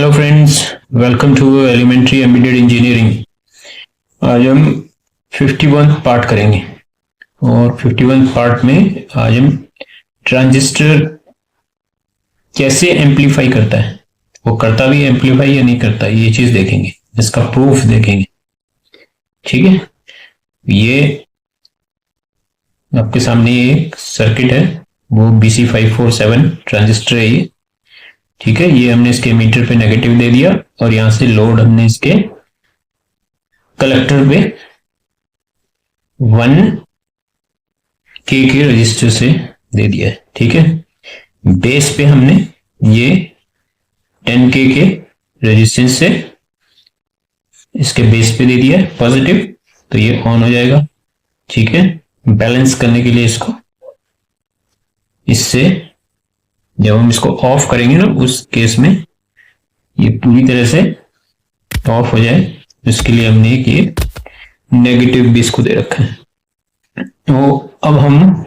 Hello friends, welcome to elementary embedded engineering. आज हम 51 part करेंगे और 51 पार्ट में आज हम ट्रांजिस्टर कैसे एम्पलीफाई करता है, वो करता भी एम्पलीफाई या नहीं करता, ये चीज देखेंगे, इसका प्रूफ देखेंगे। ठीक है, ये आपके सामने एक सर्किट है, वो BC547 ट्रांजिस्टर है ये। ठीक है, ये हमने इसके मीटर पे नेगेटिव दे दिया और यहां से लोड हमने इसके कलेक्टर पे 1K के रजिस्टर से दे दिया है। ठीक है, बेस पे हमने ये 10K के रेजिस्टेंस से इसके बेस पे दे दिया है पॉजिटिव, तो ये ऑन हो जाएगा। ठीक है, बैलेंस करने के लिए इसको, इससे जब हम इसको ऑफ करेंगे ना, उस केस में ये पूरी तरह से ऑफ हो जाए, इसके लिए हमने एक ये नेगेटिव भी इसको दे रखा है। तो अब हम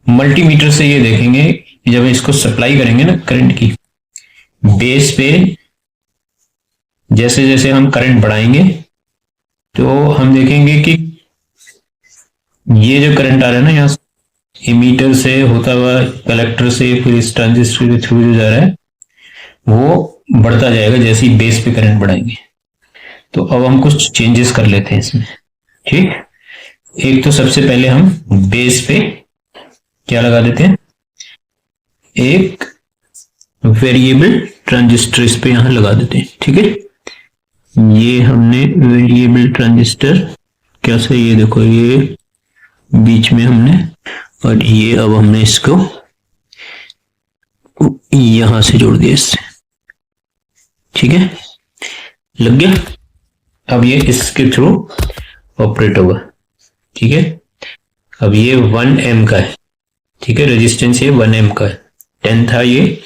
मल्टीमीटर से ये देखेंगे, जब इसको सप्लाई करेंगे ना करंट की, बेस पे जैसे जैसे हम करंट बढ़ाएंगे तो हम देखेंगे कि ये जो करंट आ रहा है ना, यहाँ इमीटर से होता हुआ कलेक्टर से फिर इस ट्रांजिस्टर के थ्रू जो जा रहा है वो बढ़ता जाएगा जैसे ही बेस पे करंट बढ़ाएंगे। तो अब हम कुछ चेंजेस कर लेते हैं इसमें। ठीक, एक तो सबसे पहले हम बेस पे क्या लगा देते हैं, एक वेरिएबल ट्रांजिस्टर इस पे यहां लगा देते हैं। ठीक है, ये हमने वेरिएबल ट्रांजिस्टर कैसे, ये देखो ये बीच में हमने, और ये अब हमने इसको यहां से जोड़ दिया इससे। ठीक है, लग गया। अब ये इसके थ्रू ऑपरेट होगा। ठीक है, अब ये 1M का है। ठीक है, रेजिस्टेंस ये 1M का है, 10 था ये,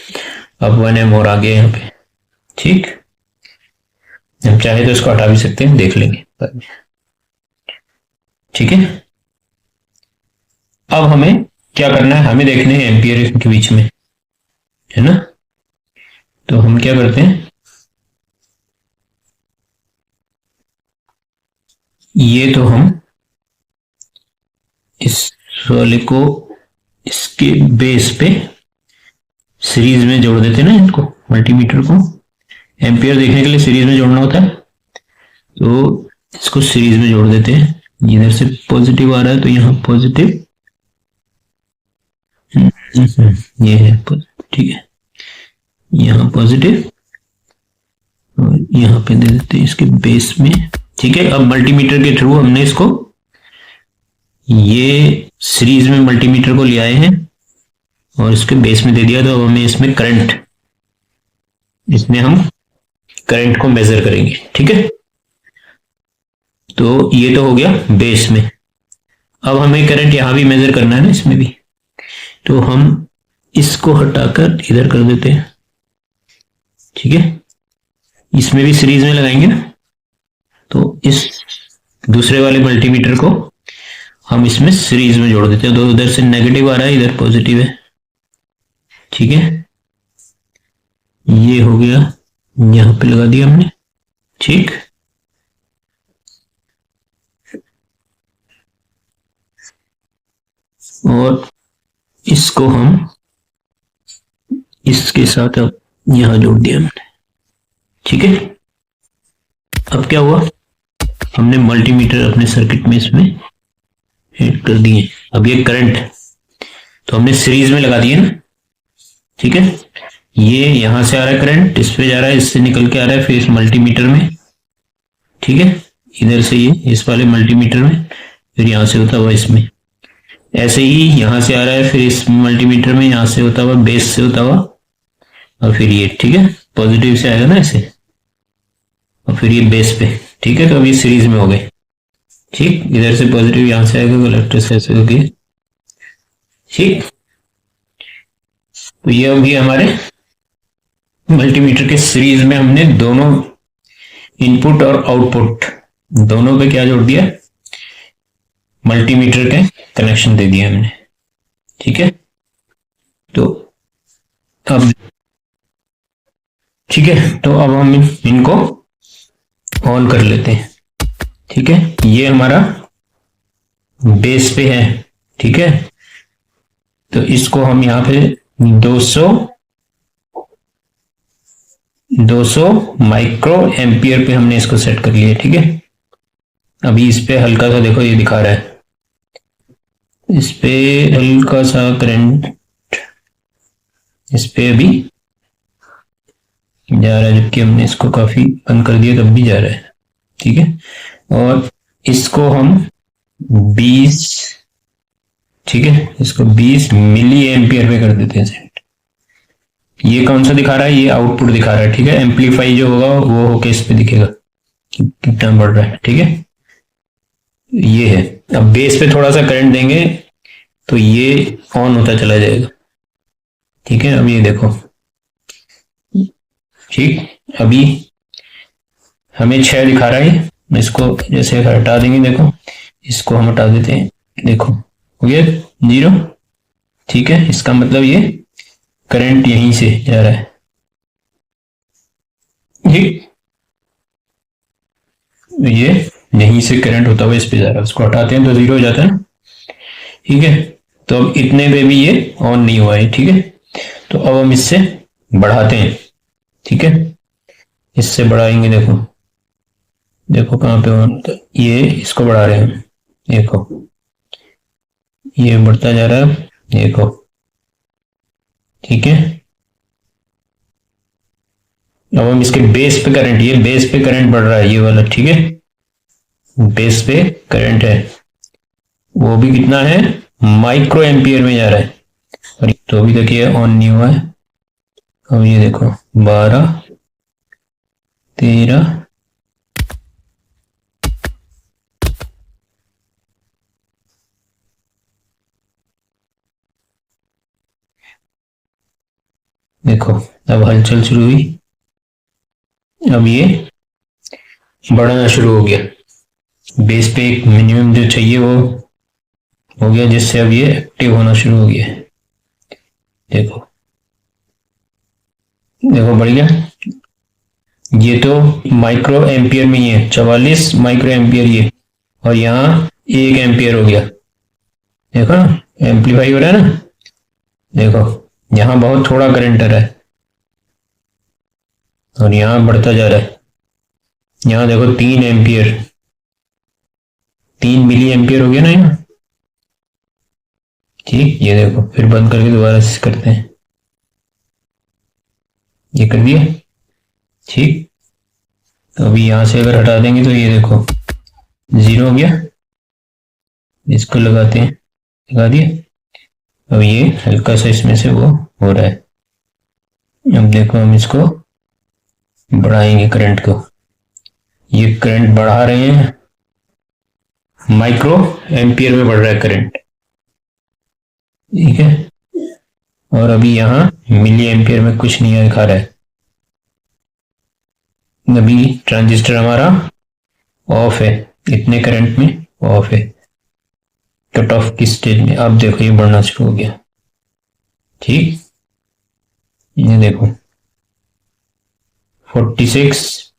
अब 1M और आ गया यहाँ पे। ठीक, हम चाहे तो इसको हटा भी सकते हैं, देख लेंगे। ठीक है, अब हमें क्या करना है, हमें देखने हैं एम्पियर इनके बीच में, है ना। तो हम क्या करते हैं, ये तो हम इस वाले को इसके बेस पे सीरीज में जोड़ देते हैं ना, इनको मल्टीमीटर को एम्पियर देखने के लिए सीरीज में जोड़ना होता है, तो इसको सीरीज में जोड़ देते हैं। इधर से पॉजिटिव आ रहा है तो यहाँ पॉजिटिव, ये है ठीक है, यहाँ पॉजिटिव और यहाँ पे दे देते हैं इसके बेस में। ठीक है, अब मल्टीमीटर के थ्रू हमने इसको ये सीरीज में मल्टीमीटर को ले आए हैं और इसके बेस में दे दिया, तो अब हमें इसमें करंट, इसमें हम करंट को मेजर करेंगे। ठीक है, तो ये तो हो गया बेस में। अब हमें करंट यहां भी मेजर करना है ना, इसमें भी, तो हम इसको हटाकर इधर कर देते हैं। ठीक है, इसमें भी सीरीज में लगाएंगे ना, तो इस दूसरे वाले मल्टीमीटर को हम इसमें सीरीज में जोड़ देते हैं, तो उधर से नेगेटिव आ रहा है, इधर पॉजिटिव है। ठीक है, ये हो गया, यहां पे लगा दिया हमने। ठीक, और इसको हम इसके साथ अब यहां जोड़ दिया हमने। ठीक है, अब क्या हुआ, हमने मल्टीमीटर अपने सर्किट में इसमें ऐड कर दिए। अब ये करंट तो हमने सीरीज में लगा दिए ना। ठीक है, ये यहां से आ रहा है करंट, इस पे जा रहा है, इससे निकल के आ रहा है फिर इस मल्टीमीटर में। ठीक है, इधर से ये इस वाले मल्टीमीटर में, फिर यहां से होता हुआ इसमें, ऐसे ही यहां से आ रहा है, फिर इस मल्टीमीटर में यहां से होता हुआ, बेस से होता हुआ, और फिर ये। ठीक है, पॉजिटिव से आएगा ना ऐसे, और फिर ये बेस पे। ठीक है, तो अभी सीरीज में हो गए। ठीक, इधर से पॉजिटिव यहां से आएगा, कलेक्टर से ऐसे होगी। ठीक, तो ये अभी हमारे मल्टीमीटर के सीरीज में हमने दोनों इनपुट और आउटपुट दोनों पे क्या जोड़ दिया, मल्टीमीटर के कनेक्शन दे दिया हमने। ठीक है, तो अब ठीक है, तो अब हम इनको ऑन कर लेते हैं। ठीक है, ये हमारा बेस पे है। ठीक है, तो इसको हम यहाँ पे 200 माइक्रो एम्पियर पे हमने इसको सेट कर लिया। ठीक है, अभी इस पे हल्का सा देखो ये दिखा रहा है, इस पे हल्का सा करंट इस पे अभी जा रहा है, जबकि हमने इसको काफी बंद कर दिया तब भी जा रहा है। ठीक है, और इसको हम 20, ठीक है, इसको 20 मिली एम्पियर पे कर देते हैं सेट। ये कौन सा दिखा रहा है, ये आउटपुट दिखा रहा है। ठीक है, एम्पलीफाई जो होगा वो होके इस पे दिखेगा कितना बढ़ रहा है। ठीक है, ये है। अब बेस पे थोड़ा सा करंट देंगे तो ये ऑन होता चला जाएगा। ठीक है, अब ये देखो, ठीक, अभी हमें 6 दिखा रहा है, इसको जैसे हटा देंगे, देखो इसको हम हटा देते हैं, देखो हो गया 0। ठीक है, इसका मतलब ये करंट यहीं से जा रहा है। ठीक, ये यहीं से करंट होता हुआ इस पे जा रहा है, उसको हटाते हैं तो 0 हो जाता है। ठीक है, तो अब इतने पे भी ये ऑन नहीं हुआ है। ठीक है, तो अब हम इससे बढ़ाते हैं। ठीक है, इससे बढ़ाएंगे, देखो देखो कहाँ पे ऑन, तो ये इसको बढ़ा रहे हैं, देखो ये बढ़ता जा रहा है, देखो। ठीक है, अब हम इसके बेस पे करंट, ये बेस पे करंट बढ़ रहा है ये वाला। ठीक है, बेस पे करंट है, वो भी कितना है, माइक्रो एम्पियर में जा रहा है, और तो अभी तक ये ऑन नहीं हुआ है। अब ये देखो 12, 13, देखो अब हलचल शुरू हुई, अब ये बढ़ना शुरू हो गया। बेस पे एक मिनिमम जो चाहिए वो हो गया, जिससे अब ये एक्टिव होना शुरू हो गया। देखो देखो बढ़ गया, ये तो माइक्रो एम्पियर में ही है, 44 माइक्रो एम्पियर ये, और यहाँ 1 एम्पियर हो गया। देखो ना, एम्पलीफाई हो रहा है ना, देखो यहाँ बहुत थोड़ा करंट आ रहा है और यहाँ बढ़ता जा रहा है। यहाँ देखो 3 एम्पियर, 3 मिली एम्पियर हो गया ना यहाँ। ठीक, ये देखो फिर बंद करके दोबारा से करते हैं, ये कर दिया। ठीक, तो अभी यहां से अगर हटा देंगे तो ये देखो 0 हो गया, इसको लगाते हैं, लगा दिया। अब ये हल्का सा इसमें से वो हो रहा है। अब देखो हम इसको बढ़ाएंगे करंट को, ये करंट बढ़ा रहे हैं, माइक्रो एम्पियर में बढ़ रहा है करंट। ठीक है, और अभी यहाँ मिली एम्पियर में कुछ नहीं दिखा रहा है। अभी ट्रांजिस्टर हमारा ऑफ है, इतने करंट में ऑफ है, कट ऑफ की स्टेज में। अब देखो ये बढ़ना शुरू हो गया। ठीक, ये देखो 46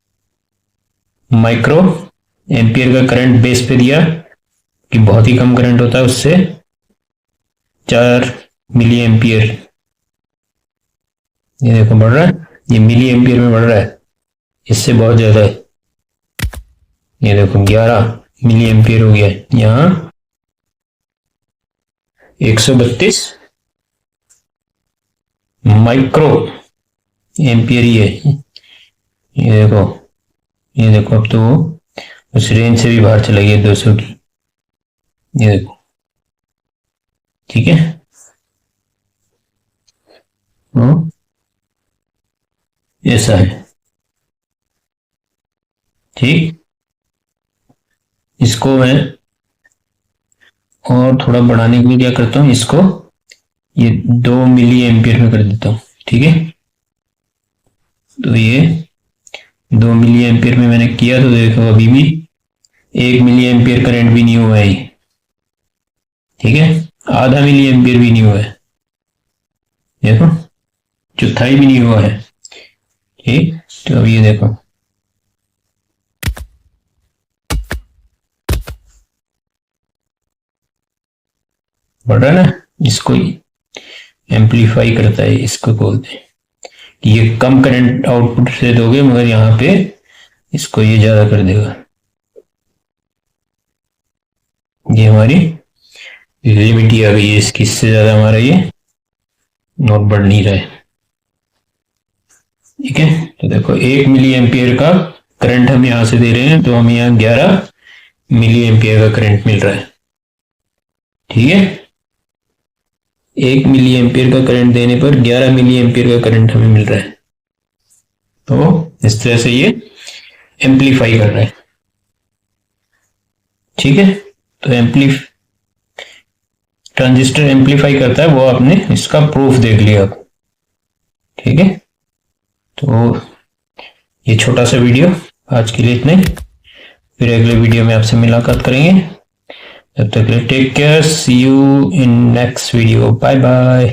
माइक्रो एम्पियर का करंट बेस पे दिया, कि बहुत ही कम करंट होता है उससे, 4 मिली एम्पियर। ये देखो बढ़ रहा है, ये मिली एम्पियर में बढ़ रहा है, इससे बहुत ज्यादा है। ये देखो 11 मिली एम्पियर हो गया, यहाँ 132 माइक्रो एम्पियर ही है। ये देखो अब तो उस रेंज से भी बाहर चला गया 200 की। ये देखो, ठीक है, ऐसा है। ठीक, इसको मैं और थोड़ा बढ़ाने के लिए क्या करता हूँ, इसको ये 2 मिली एम्पियर में कर देता हूँ। ठीक है, तो ये 2 मिली एम्पियर में मैंने किया, तो देखो अभी भी 1 मिली एम्पियर करंट भी नहीं हुआ है। ठीक है, आधा मिली एम्पियर भी नहीं हुआ है, देखो चौथाई भी नहीं हुआ है। ठीक, तो अब ये देखो बढ़ रहा है ना, इसको एम्पलीफाई करता है, इसको बोलते हैं। ये कम करंट आउटपुट से दोगे मगर यहाँ पे इसको ये ज्यादा कर देगा। ये हमारी लिमिट ही आ गई है इसकी, इससे ज्यादा हमारा ये नॉट बढ़ नहीं रहा है। ठीक है, तो देखो 1 मिली एम्पियर का करंट हम यहां से दे रहे हैं, तो हमें यहाँ 11 मिली एम्पियर का करंट मिल रहा है। ठीक है, 1 मिली एम्पियर का करंट देने पर 11 मिली एम्पियर का करंट हमें मिल रहा है। तो इस तरह से ये एम्पलीफाई कर रहा है। ठीक है, तो ट्रांजिस्टर एम्पलीफाई करता है, वो आपने इसका प्रूफ देख लिया। ठीक है, तो ये छोटा सा वीडियो आज के लिए इतना ही, फिर अगले वीडियो में आपसे मुलाकात करेंगे। तब तक के लिए take care, see you in next video, bye bye.